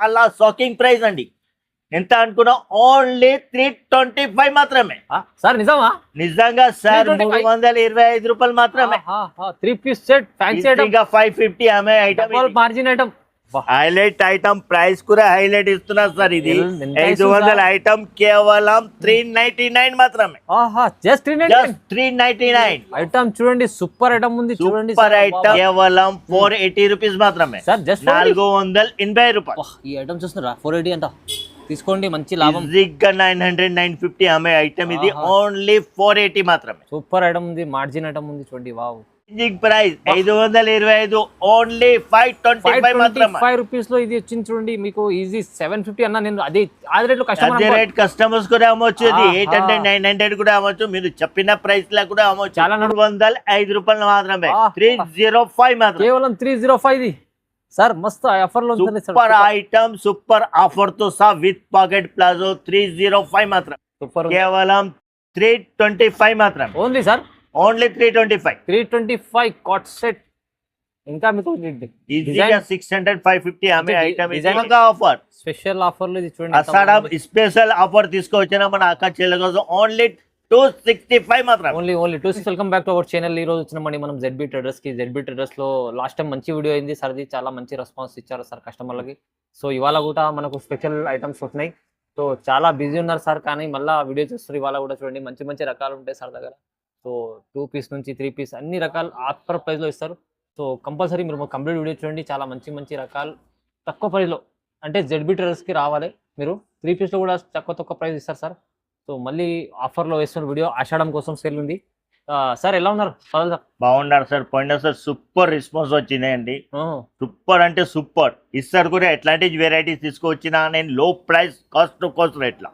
అలా shocking price అండి. ఎంత అనుకున్నా ఓన్లీ 325 మాత్రమే. సార్ నిజమా? నిజంగా సార్ 325 రూపాయలు మాత్రమే. 3 పీస్ సెట్ ఫ్యాన్సీ ఐటమ్ 550 ఆమె item, margin item, highlight item. Price కూడా హైలైట్ ఇస్తున్నారు సార్. ఇది 500 ఐటమ్ కేవలం 399 మాత్రమే. Just 399 item. చూడండి సూపర్ ఐటమ్ ఉంది. చూడండి సూపర్ ఐటమ్ కేవలం 480 రూపీస్ మాత్రమే సార్. జస్ట్ 480 రూపాయలు. ఈ ఐటమ్ చూస్తున్నారా? 480 అంట. తీసుకోండి, మంచి లాభం. 900 950 ఆమె ఐటమ్. ఇది ఓన్లీ 480 మాత్రమే. సూపర్ ఐటమ్ ఉంది, మార్జిన్ ఐటమ్ ఉంది. చూడండి వావ్. ప్రైస్ 525 ఓన్లీ 525 మాత్రమే. 5 రూపీస్ లో ఇది వచ్చింది. చూడండి మీకు ఈజీ 750 అన్న. నేను అదే రేట్ లో కస్టమర్స్ కూడా అమ్మొచ్చు. ఇది 800 900 కూడా అమ్మొచ్చు. మీరు చెప్పిన ప్రైస్ లా కూడా అమ్మొచ్చు. చాలా 405 రూపాయలు మాత్రమే. 305 మాత్రమే. కేవలం 305 ఇది సార్. మస్తు ఆఫర్ లో సూపర్ ఐటమ్, సూపర్ ఆఫర్ తో సహా విత్ పాకెట్ ప్లాజో 305 మాత్రమే. సూపర్. కేవలం 325 మాత్రమే only sir. Only 325 cot set. ఇంకా మీకు ఈజీగా 600 550 ఆమె ఐటమ్. ఆఫర్, స్పెషల్ ఆఫర్ లో ఇది చూడండి. అసాడా స్పెషల్ ఆఫర్ తీసుకొచ్చిన మన అక్క చెల్లెల కోసం ఓన్లీ 265 మాత్రం. Only 26. Welcome back to our channel. ఈ రోజు వచ్చినామండి మనం ZB ట్రేడర్స్ కి. ZB ట్రేడర్స్ లో లాస్ట్ టైం మంచి వీడియో అయింది సార్ది. చాలా మంచి రెస్పాన్స్ ఇచ్చారు సార్ కస్టమర్లకి. సో ఇవాళ కూడా మనకు స్పెషల్ ఐటమ్స్ వస్తున్నాయి. సో చాలా బిజీ ఉన్నారు సార్, కానీ మళ్ళీ వీడియో చూస్తారు. ఇవాళ కూడా చూడండి మంచి మంచి రకాలు ఉంటాయి సార్ దగ్గర. సో 2 పీస్ నుంచి 3 పీస్ అన్ని రకాలు ఆఫర్ ప్రైస్లో ఇస్తారు. సో కంపల్సరీ మీరు కంప్లీట్ వీడియో చూడండి. చాలా మంచి మంచి రకాలు తక్కువ ప్రైస్లో, అంటే ZB ట్రేడర్స్కి రావాలి మీరు. 3 పీస్లో కూడా తక్కువ ప్రైస్ ఇస్తారు సార్. సో మళ్ళీ ఆఫర్లో వేస్తున్న వీడియో ఆషాఢం కోసం సేల్ ఉంది. సార్ ఎలా ఉన్నారు? బాగున్నారు సార్. పోయినా సార్ సూపర్ రెస్పాన్స్ వచ్చినాయండి. సూపర్ అంటే సూపర్ ఇస్తారు కూడా. ఎట్లాంటి వెరైటీస్ తీసుకొచ్చినా నేను లో ప్రైస్ కాస్ట్ రేట్లో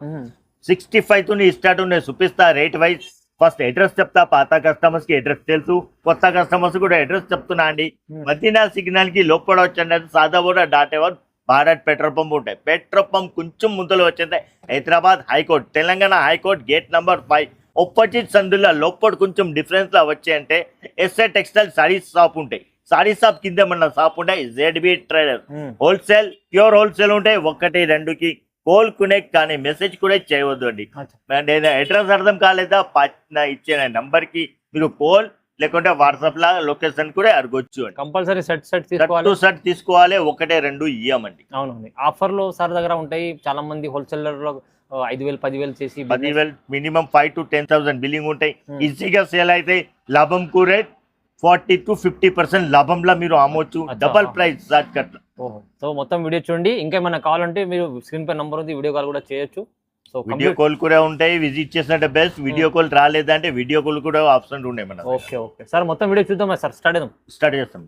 65 తో స్టార్ట్ ఉన్నాయి. చూపిస్తా రేట్ వైజ్. ఫస్ట్ అడ్రస్ చెప్తా. పాత కస్టమర్స్ కి అడ్రస్ తెలుసు, కొత్త కస్టమర్స్ కూడా అడ్రస్ చెప్తున్నా అండి. మదీనా సిగ్నల్ కి లోపల వచ్చండి. సాదాబోడ దాటేవారు భారత్ పెట్రోల్ పంప్ ఉంటాయి. పెట్రోల్ పంప్ కొంచెం ముందులో వచ్చేది Hyderabad high court, Telangana high court gate number 5 opposite సందులో లోపల కొంచెం డిఫరెన్స్ లా వచ్చాయంటే ఎస్ఏ టెక్స్టైల్ సారీస్ షాప్ ఉంటాయి. సారీ షాప్ కింద మన షాప్ ఉంటాయి. ZB trader wholesale, pure wholesale ఉంటాయి. 1 2కి కోల్ కునెక్ట్ కానీ మెసేజ్ కూడా చేయవద్దు అండి. నేను అడ్రస్ అర్థం కాలేదా ఇచ్చిన నంబర్ కి మీరు కోల్ లేకుంటే వాట్సాప్ లా లొకేషన్ కూడా అడగొచ్చు. కంపల్సరీ సెట్ తీసుకోవాలి. 1 2 ఇయ్యమండి. అవునండి. ఆఫర్ లో సార్ దగ్గర ఉంటాయి. చాలా మంది హోల్సేలర్ లో 5,000 10,000 చేసి 10,000 మినిమం 5 to 10,000 బిల్లింగ్ ఉంటాయి. ఈజీగా సేల్ అయితే లాభం కూడా 40 to 50% లాభంలో మీరు అమ్మొచ్చు. Double price short cut. So మొత్తం వీడియో చూడండి. ఇంకేమైనా కావాలంటే మీరు స్క్రీన్ పై నంబర్ ఉంది, వీడియో కాల్ కూడా చేయొచ్చు. సో వీడియో కాల్ కూడా ఉంటాయి. విజిట్ చేసినట్టే బెస్ట్. వీడియో కాల్ రాలేదంటే వీడియో కాల్ కూడా ఆప్షన్ ఉన్నాయి మన. ఓకే సార్, మొత్తం వీడియో చూద్దాం సార్. స్టార్ట్ చేస్తాం.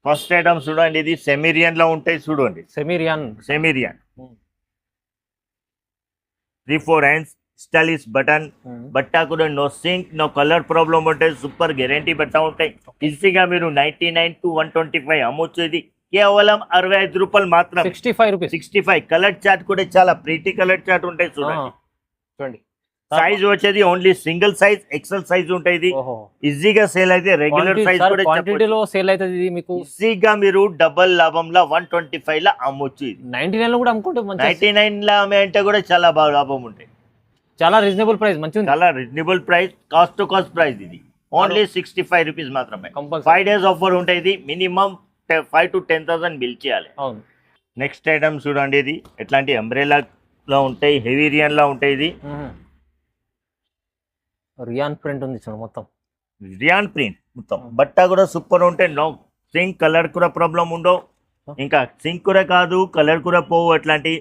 ఫస్ట్ ఐటమ్ చూడండి. ఇది సెమీరియన్ లో ఉంటాయి. చూడండి సెమీరియన్ 3-4 హ్యాండ్స్ స్టైలిష్ బటన్. బట్ట కూడా no sink, no colour problem ఉంటాయి. సూపర్ గ్యారంటీ బట్ట ఉంటాయి. ఈజీగా మీరు 99 to 125 అమ్మొచ్చు. ఇది కేవలం 65 రూపాయలు మాత్రం. 65 కలర్ చార్ట్ కూడా చాలా ప్రీటీ కలర్ చార్ట్ ఉంటాయి. చూడండి సైజ్ వచ్చేది only single size XL size ఉంటాయి. ఈజీగా సేల్ అయితే రెగ్యులర్ సైజ్ కూడా క్వాంటిటీలో సేల్ అవుతుంది మీకు. ఈజీగా మీరు డబల్ లాభంలో 125 లా అమ్మొచ్చు. 99 లో కూడా అమ్ముకుంటే 99 లా అంటే కూడా చాలా బాగా లాభం ఉంటాయి. చాలా రీజనబుల్ ప్రైస్, మంచిగా చాలా reasonable price. Cost to cost price. ఇది ఓన్లీ 65 రూపీస్ మాత్రమే. 5 days ఆఫర్ ఉంటుంది. ఇది మినిమం 5 to 10,000 బిల్ చేయాలి. నెక్స్ట్ ఐటమ్ చూడండి. ఇది ఎట్లాంటి అంబ్రెలా లో ఉంటాయి. హెవీ రియాన్ లా ఉంటాయి. ఇది రియాన్ ప్రింట్ ఉంది చూడండి. మొత్తం రియాన్ ప్రింట్ మొత్తం. బట్ట కూడా సూపర్ ఉంటాయి. నో సింక్ కలర్ కూడా ప్రాబ్లం ఉండవు. ఇంకా సింక్ కూడా కాదు, కలర్ కూడా పోవు. అట్లాంటి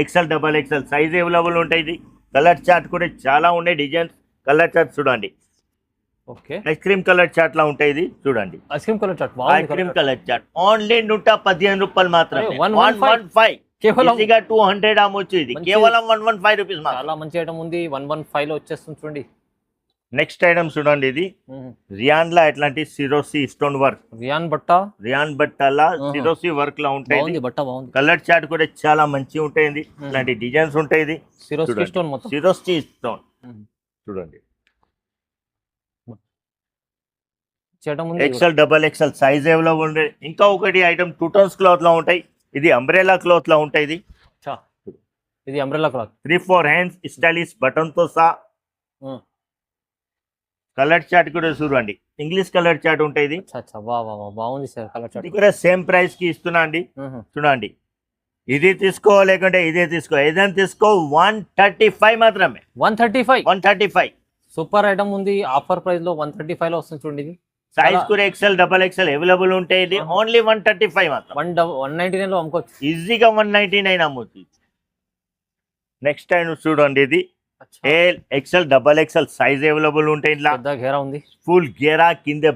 XL double XL size available ఉంటాయి. ఇది కలర్ చార్ట్ కూడా చాలా ఉన్నాయి. డిజైన్స్ కలర్ చార్ట్ చూడండి. ఐస్ క్రీమ్ కలర్ చార్ట్ లా ఉంటాయి. ఇది చూడండి ice cream colour chart only 115 రూపాయలు మాత్రమే. 115 కేవలం 200 అమ్మొచ్చు. ఇది కేవలం 115 రూపీస్. చాలా మంచి ఐటమ్ ఉంది. 115 లో వచ్చేస్తుంది చూడండి. నెక్స్ట్ ఐటమ్ చూడండి. ఇది రియాన్ లా ఎట్లాంటి సిరోసి స్టోన్ వర్క్. రియాన్ బట్టలా సిరోసి వర్క్ లా ఉంటాయి. కలర్ చార్ట్ కూడా చాలా మంచి ఉంటాయి. ఇట్లాంటి డిజైన్స్ ఉంటాయి. ఇది సిరోసి స్టోన్ చూడండి. XL double XL size available ఉంటాయి. ఇంకా ఒకటి ఐటమ్ 2 tons క్లాత్ లో ఉంటాయి. ఇది అంబ్రెలా క్లాత్ లా ఉంటాయి ఇది అచ్చా ఇది umbrella cloth 3-4 hands stylish button తో సహా కలర్ చార్ట్ కూడా చూడండి ఇంగ్లీష్ కలర్ చార్ట్ ఉంటాయి ఇది అచ్చా అచ్చా వా వా వా బాగుంది సార్ కలర్ చార్ట్ ఇది కూడా సేమ్ ప్రైస్ కి ఇస్తున్నా అండి చూడండి ఇది తీసుకో లేకుంటే ఇదే తీసుకో ఏదైనా తీసుకో 135 మాత్రమే 135 సూపర్ ఐటమ్ ఉంది ఆఫర్ ప్రైస్ లో 135 లో వస్తుంది చూడండి ఇది సైజ్ కూడా XL XXL అవైలబుల్ ఉంటాయి ఇది ఓన్లీ 135 మాత్రం 199 లో అమ్ముకోవచ్చు ఈజీగా 199 అమ్ముతుంది నెక్స్ట్ టైం చూడండి ఇది AL XL XXL size available ఉంటాయి ఇట్లా పెద్ద గేరా ఉంది ఫుల్ గేరా కింద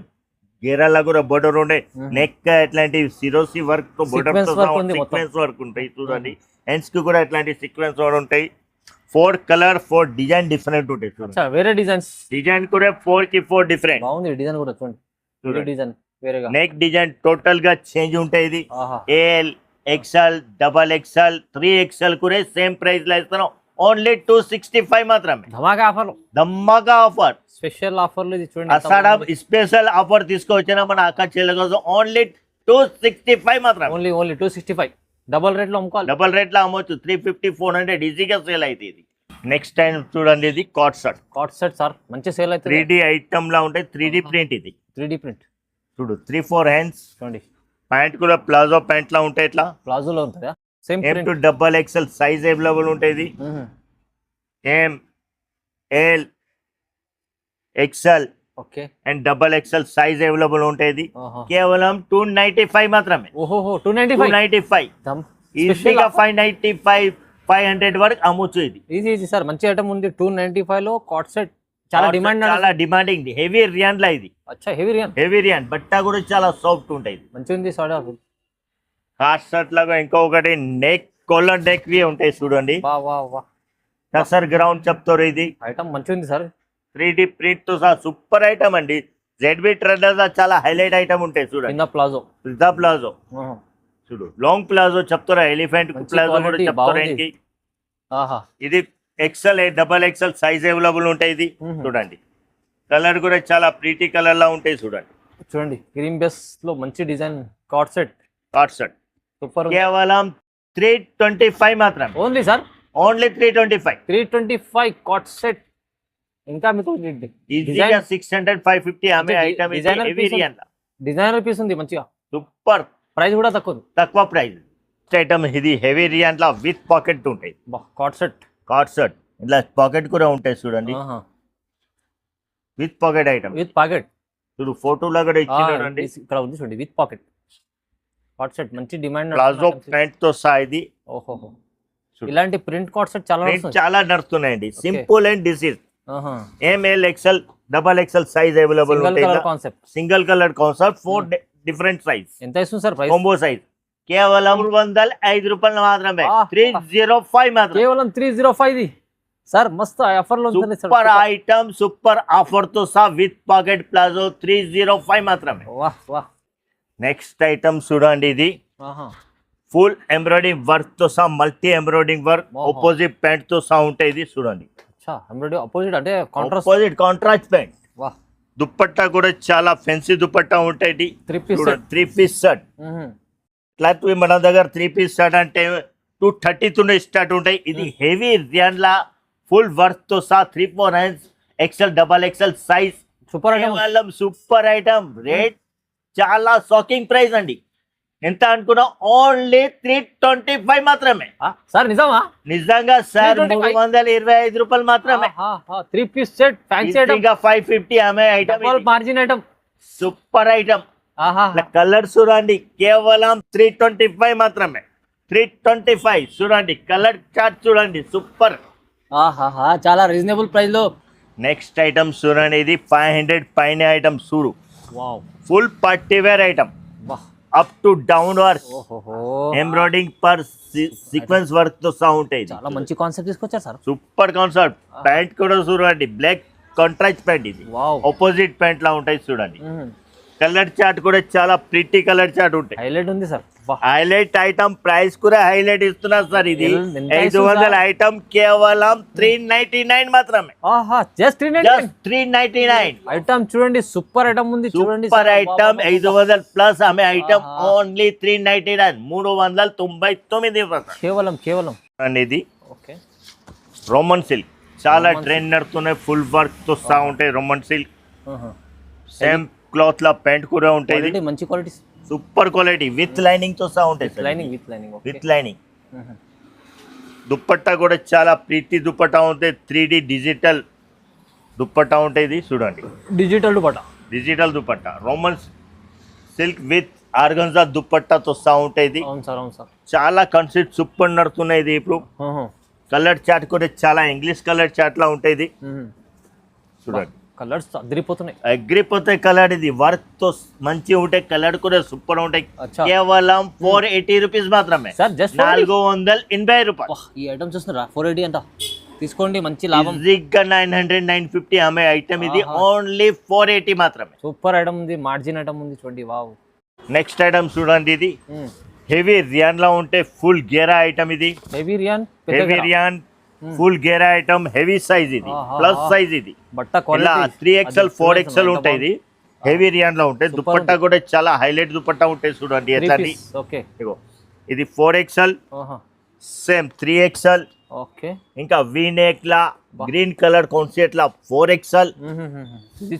గేరాల కూడా బోర్డర్ ఉండే నెక్ ఎట్లాంటి సిరోసి వర్క్ తో బోర్డర్ తో సీక్వెన్స్ వర్క్ ఉంటాయి చూడండి హ్యాండ్స్ కి కూడా ఎట్లాంటి సీక్వెన్స్ వర్క్ ఉంటాయి 4 కలర్ 4 డిజైన్ డిఫరెంట్ ఉంటాయి చూడండి వేరే డిజైన్ కూడా 4 కి 4 డిఫరెంట్ బాగుంది డిజైన్ కూడా చూడండి డిజైన్ వేరేగా నెక్ డిజైన్ టోటల్ గా చేంజ్ ఉంటాయి ఇది AL XL XXL 3XL కూడా సేమ్ ప్రైస్ లో ఇస్తాను ఓన్లీ 265 మాత్రమే ధమాకా ఆఫర్ స్పెషల్ ఆఫర్ ఇది చూడండి అసాడా స్పెషల్ ఆఫర్ తీసుకొచ్చినా మన అక్క చెల్లెల కోసం ఓన్లీ 265 మాత్రమే ఓన్లీ 265 డబుల్ రేట్ లో అమ్ముకోవాలి డబుల్ రేట్ లో అమ్మొచ్చు 350 400 ఈజీగా సేల్ అయితే ఇది నెక్స్ట్ టైం చూడండి ఇది కాట్ సెట్ సార్ మంచి సేల్ అయితే 3D ఐటమ్ లా ఉంటాయి 3D ప్రింట్ ఇది 3D ప్రింట్ చూడు 3-4 హ్యాండ్స్ చూడండి ప్యాంట్ కూడా ప్లాజో ప్యాంట్ లా ఉంటాయి ఇట్లా ప్లాజో లో ఉంటుందా same M to XXL size available ఉంటుంది M L XL okay and XXL size available ఉంటుంది కేవలం 295 మాత్రమే ఓహో 295 ఈజీగా 595 500 వరకు అమ్మొచ్చు ఇది ఈజీ సార్ మంచి ఐటమ్ ఉంది 295 లో కాట్ సెట్ చాలా డిమాండింగ్ హెవీ రియాన్ లా ఇది అచ్చా హెవీ రియాన్ బట్ట కూడా చాలా సాఫ్ట్ ఉంటాయి మంచిగా ఉంది సార్ హాట్ షర్ట్ లాగా ఇంకొకటి నెక్ కోలర్ నెక్ వి ఉంటాయి చూడండి టసర్ గ్రౌండ్ చెప్తారు ఇది ఐటమ్ మంచిగా ఉంది సార్ 3D ప్రింట్ తో సహా సూపర్ ఐటమ్ అండి ZB ట్రెండర్స్ చాలా హైలైట్ ఐటమ్ ఉంటాయి చూడండి ప్లాజో చూడు లాంగ్ ప్లాజో చెప్తారా ఎలిఫెంట్ ప్లాజో కూడా చెప్తారా ఇది XL XXL సైజ్ అవైలబుల్ ఉంటాయి ఇది చూడండి కలర్ కూడా చాలా ప్రీటీ కలర్ లా ఉంటాయి చూడండి గ్రీన్ బేస్ లో మంచి డిజైన్ కాట్ సెట్ సూపర్ కేవలం 325 మాత్రమే ఓన్లీ 325 కాట్ సెట్ ఇంకా మీకు ఈజీగా 600 550 ఆమె ఐటమ్ డిజైనర్ పీస్ ఉంది మంచిగా సూపర్ ప్రైస్ కూడా తక్కువ ప్రైస్ ఐటమ్ ఇది హెవీ రియాన్ లా విత్ పాకెట్ ఉంటాయి కాట్ సెట్ ఇట్లా పాకెట్ కూడా ఉంటాయి చూడండి విత్ పాకెట్ ఐటమ్ చూడు ఫోటో లా కూడా ఇచ్చిండండి ఇక్కడ ఉంది చూడండి విత్ పాకెట్ కాట్ సెట్ మంచి డిమాండ్ ప్లాజో ప్యాంట్ తో సహా ఇది ఓహో ఇలాంటి ప్రింట్ కాట్ సెట్ చాలా నడుస్తున్నాయండి సింపుల్ అండ్ డిసీజ్ ML XL XXL size available ఉంటాయి single colour concept 4 different size ఎంత ఇస్తుంది సార్ ప్రైస్ కాంబో సైజ్ కేవలం 305 రూపాయలు మాత్రమే 305 మాత్రమే కేవలం 305 ఇది సార్ మస్తు ఆఫర్ లో ఉంది సూపర్ ఐటమ్ సూపర్ ఆఫర్ తో సహా విత్ పాకెట్ ప్లాజో 305 మాత్రమే నెక్స్ట్ ఐటమ్ చూడండి ఇది ఫుల్ ఎంబ్రాయిడింగ్ వర్క్ తో సహా multi embroidering work opposite pant తో సహా ఉంటాయి ఇది చూడండి ఆపోజిట్ అంటే కాంట్రాస్ట్ ప్యాంట్ దుపట్టా కూడా చాలా ఫెన్సీ దుపట్టా ఉంటాయి 3 పీస్ షర్ట్ క్లాత్ మన దగ్గర 3 పీస్ షర్ట్ అంటే 230 తో స్టార్ట్ ఉంటాయి ఇది హెవీ రియాన్ లా ఫుల్ వర్క్ తో సహా 3-4 hands XL XXL size super item rate చాలా షాకింగ్ ప్రైస్ అండి ఎంత అనుకున్నా ఓన్లీ 325 మాత్రమే సార్ నిజంగా సార్ 325 రూపాయలు మాత్రమే 3 పీస్ సెట్ ఫ్యాన్సీ ఐటమ్ 550 ఆమె item margin item super item colour చూడండి కేవలం 325 మాత్రమే 325 చూడండి కలర్ చార్ట్ చూడండి సూపర్ చాలా రీజనబుల్ ప్రైస్ లో నెక్స్ట్ ఐటమ్ చూడండి ఇది 500 పైన ఐటమ్ చూడు full party wear item up to down work embroidering per sequence work తో సహా ఉంటాయి చాలా మంచి కాన్సెప్ట్ తీసుకొచ్చారు సార్ సూపర్ కాన్సెప్ట్ ప్యాంట్ కూడా చూడండి బ్లాక్ కాంట్రాస్ట్ ప్యాంట్ ఇది ఆపోజిట్ ప్యాంట్ లా ఉంటాయి చూడండి కలర్ చార్ట్ కూడా చాలా ప్రిటీ కలర్ చార్ట్ ఉంటాయి. హైలైట్ ఉంది సార్. హైలైట్ ఐటమ్ ప్రైస్ కూడా హైలైట్ ఇస్తున్నారు సార్. ఇది ఎంత 500 ఐటమ్ కేవలం 399 మాత్రమే. జస్ట్ 399 ఐటమ్ చూడండి, సూపర్ ఐటమ్ ఉంది చూడండి. సూపర్ ఐటమ్ 500 ప్లస్ ఆమె ఐటమ్ ఓన్లీ 399 399 కేవలం అండి. ఇది ఓకే రోమన్ సిల్క్ చాలా ట్రెండ్ నడుతున్నాయి. ఫుల్ వర్క్ తో సహా ఉంటాయి రోమన్ సిల్క్. సేమ్ క్లాత్ లా ప్యాంట్ కూడా ఉంటాయి. మంచి quality, super quality with lining తో సహా ఉంటాయి. విత్ లైనింగ్ దుప్పట్టా కూడా చాలా ప్రీతి దుప్పట్టా ఉంటాయి. 3D డిజిటల్ దుప్పట్టా ఉంటాయి. ఇది చూడండి, digital dupatta Roman silk with organza దుప్పట్టాతో సహా ఉంటాయి. ఇది చాలా కాన్సెప్ట్ సూపర్ నడుతున్నాయి. ఇది ఇప్పుడు కలర్ చార్ట్ కూడా చాలా ఇంగ్లీష్ కలర్ చార్ట్ లా ఉంటాయి. ఇది చూడండి, కలర్స్ అగ్రిపోతాయి. కలర్ ఇది వర్క్ తో మంచి ఉంటాయి. కలర్ కూడా సూపర్ ఉంటాయి. కేవలం 480 రూపీస్ మాత్రమే. 480 రూపాయలు. ఈ ఐటమ్ చూస్తున్నారా? 480 అంట తీసుకోండి, మంచి లాభం. 900 950 ఆమె ఐటమ్. ఇది ఓన్లీ 480 మాత్రమే. సూపర్ ఐటమ్ ఉంది, మార్జిన్ ఐటమ్ ఉంది చూడండి. వావ్. నెక్స్ట్ ఐటమ్ చూడండి, ఇది హెవీ రియాన్ లా ఉంటే ఫుల్ గేరా ఐటమ్. ఇది హెవీ రియాన్ ఫుల్ గేరా ఐటమ్, హెవీ సైజ్. ఇది ప్లస్ సైజ్. ఇది బట్ట క్వాలిటీ 3XL 4XL ఉంటాయి. ఇది హెవీ రియాన్ లో ఉంటాయి. దుపట్టా కూడా చాలా హైలైట్ దుపట్టా ఉంటాయి చూడండి. ఎట్లా ఇది 4XL, సేమ్ 3XL. ఓకే, ఇంకా వి నెక్ లా గ్రీన్ కలర్ కాన్సెప్ట్ లా 4XL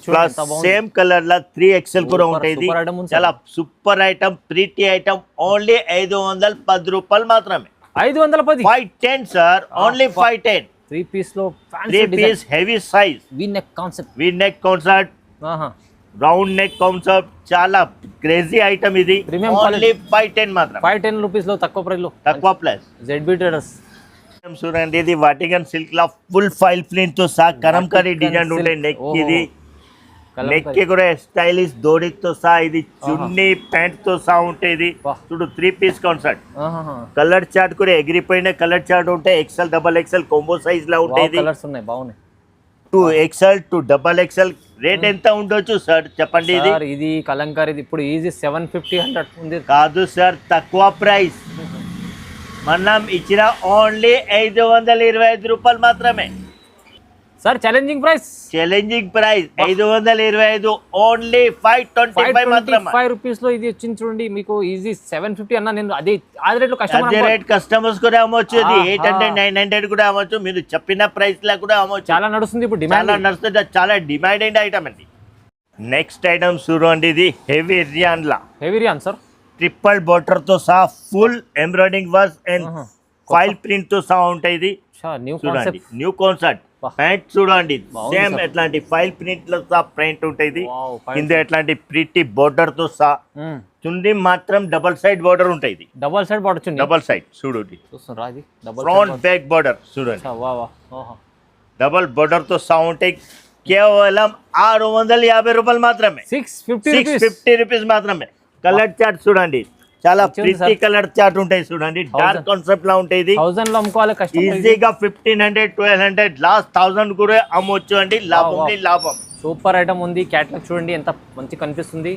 ప్లస్ సేమ్ కలర్ లా 3XL కూడా ఉంటాయి. ఇది చాలా super item, pretty item. Only 510 రూపాయలు మాత్రమే. 510 510 సార్, ఓన్లీ 510. 3 పీస్ లో 3 piece heavy size V neck concept round neck concept. చాలా crazy item. ఇది ఓన్లీ 510 మాత్రం. 510 రూపీస్ లో తక్కువ ప్రైస్ లో తక్కువ ప్లస్. ZB ట్రేడర్స్ చూడండి, ఇది వాటికన్ సిల్క్ లా ఫుల్ ఫైల్ ప్రింట్ తో సహా కరంకరీ డిజైన్ ఉంటాయి. నెక్ ఇది నెక్ కి కూడా స్టైలిష్ దోడితో సహా. ఇది చున్నీ ప్యాంట్ తో సహా ఉంటాయి. ఇది చూడు 3 పీస్ కాన్సెప్ట్. కలర్ చార్ట్ కూడా ఎగిరిపోయిన కలర్ చార్ట్ ఉంటాయి. XL XXL కాంబో సైజ్ లా ఉంటాయి. 2XL to XXL. రేట్ ఎంత ఉండొచ్చు సార్ చెప్పండి? ఇది కలంకారీ ఇప్పుడు ఈజీ 750 ఉంది. కాదు సార్, తక్కువ ప్రైస్. మనం ఇచ్చిన ఓన్లీ 525 రూపాయలు మాత్రమే సార్. ఛాలెంజింగ్ ప్రైస్ 525, ఓన్లీ 525 మాత్రమే. 5 రూపీస్ లో ఇది వచ్చింది చూడండి. మీకు ఈజీ 750 అన్న. నేను అదే రేట్ లో కస్టమర్స్ కూడా అమ్మొచ్చు. ఇది 800 900 కూడా అమ్మొచ్చు. మీరు చెప్పిన ప్రైస్ లా కూడా అమ్మొచ్చు. చాలా నడుస్తుంది ఇప్పుడు, డిమాండ్ నడుస్తుంది. చాలా డిమాండ్ అయిన ఐటమ్ అండి. నెక్స్ట్ ఐటమ్ చూడండి, ఇది heavy rayon sir. Triple border తో సహా full embroidering work and foil print తో సహా ఉంటాయి. ఇది చూడండి, న్యూ కాన్సెప్ట్. ప్యాంట్ చూడండి, సేమ్ ఎట్లాంటి ఫైల్ ప్రింట్ లో సహా ప్రింట్ ఉంటాయి. కింద ఎట్లాంటి ప్రిటీ బోర్డర్ తో సహా. చుండి మాత్రం డబల్ సైడ్ బోర్డర్ ఉంటాయి. డబల్ సైడ్ చూడండి, ఫ్రంట్ బ్యాక్ బోర్డర్ చూడండి. డబల్ బోర్డర్ తో సహా ఉంటాయి. కేవలం 650 రూపాయలు మాత్రమే. 650 రూపీస్ మాత్రమే. కలర్ చార్ట్ చూడండి, చాలా ప్రిటీ కలర్ చార్ట్ ఉంటాయి చూడండి. డార్క్ కాన్సెప్ట్ లా ఉంటాయి. ఇది 1000 లో అమ్ముకోవాలి ఈజీగా. 1500 1200 లాస్ట్ 1000 కూడా అమ్మొచ్చు అండి. లాభం. సూపర్ ఐటమ్ ఉంది. క్యాటలాగ్ చూడండి ఎంత మంచి కనిపిస్తుంది.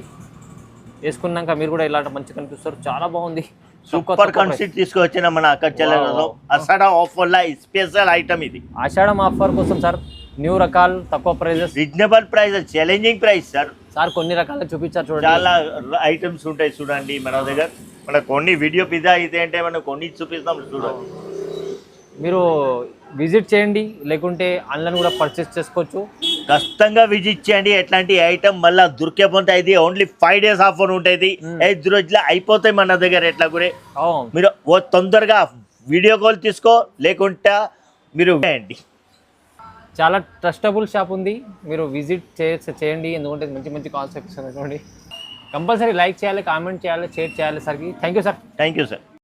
వేసుకున్నాక మీరు కూడా ఇలాంటి మంచి కనిపిస్తారు. చాలా బాగుంది. సూపర్ కాన్సెప్ట్ తీసుకొచ్చిన మన అక్కచెల్లెలలో ఆషాఢ ఆఫర్ లా స్పెషల్ ఐటమ్. ఇది ఆషాఢం ఆఫర్ కోసం సార్. న్యూ రకాలు, తక్కువ prices, reasonable price, challenging price sir. కొన్ని రకాలు చూపించారు చూడండి. చాలా ఐటమ్స్ ఉంటాయి చూడండి మన దగ్గర. మన కొన్ని వీడియో పిజ్జా అయితే అంటే మనం కొన్ని చూపిస్తాం చూడండి. మీరు విజిట్ చేయండి, లేకుంటే ఆన్లైన్ కూడా పర్చేస్ చేసుకోవచ్చు. ఖచ్చితంగా విజిట్ చేయండి. ఎట్లాంటి ఐటమ్ మళ్ళీ దొరికే ఇది ఓన్లీ 5 days ఆఫర్ ఉంటుంది. 5 రోజులు అయిపోతాయి మన దగ్గర. ఎట్లా కూడా మీరు తొందరగా వీడియో కాల్ తీసుకో, లేకుంటే మీరు చేయండి. చాలా ట్రస్టబుల్ షాప్ ఉంది. మీరు విజిట్ చేయండి, ఎందుకంటే మంచి మంచి కాన్సెప్ట్స్ చూడండి. కంపల్సరీ లైక్ చేయాలి, కామెంట్ చేయాలి, షేర్ చేయాలి సార్కి. Thank you sir.